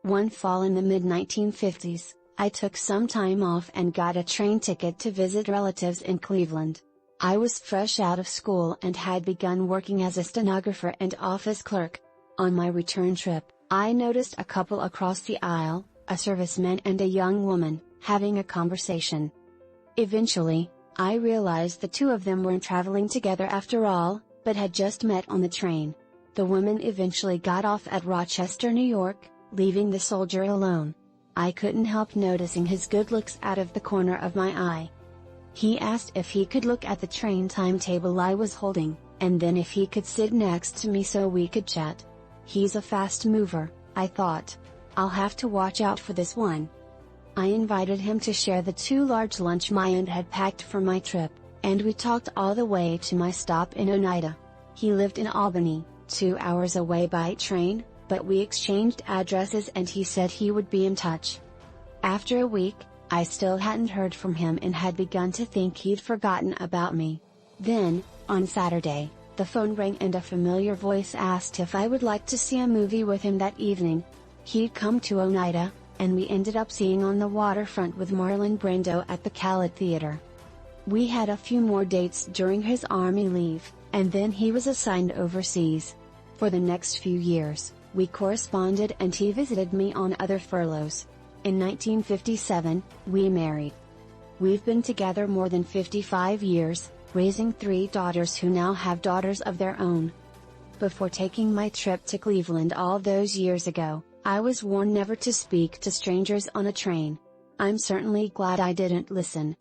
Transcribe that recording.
One fall in the mid-1950s, I took some time off and got a train ticket to visit relatives in Cleveland. I was fresh out of school and had begun working as a stenographer and office clerk. On my return trip, I noticed a couple across the aisle, a serviceman and a young woman, having a conversation. Eventually, I realized the two of them weren't traveling together after all, but had just met on the train. The woman eventually got off at Rochester, New York, leaving the soldier alone. I couldn't help noticing his good looks out of the corner of my eye. He asked if he could look at the train timetable I was holding, and then if he could sit next to me so we could chat. He's a fast mover, I thought. I'll have to watch out for this one. I invited him to share the 2 large lunch my aunt had packed for my trip, and we talked all the way to my stop in Oneida. He lived in Albany, 2 hours away by train, but we exchanged addresses and he said he would be in touch. After a week, I still hadn't heard from him and had begun to think he'd forgotten about me. Then, on Saturday, the phone rang and a familiar voice asked if I would like to see a movie with him that evening. He'd come to Oneida, and we ended up seeing On the Waterfront with Marlon Brando at the Calit Theater. We had a few more dates during his Army leave, and then he was assigned overseas. For the next few years, we corresponded and he visited me on other furloughs. In 1957, we married. We've been together more than 55 years, raising 3 daughters who now have daughters of their own. Before taking my trip to Cleveland all those years ago, I was warned never to speak to strangers on a train. I'm certainly glad I didn't listen.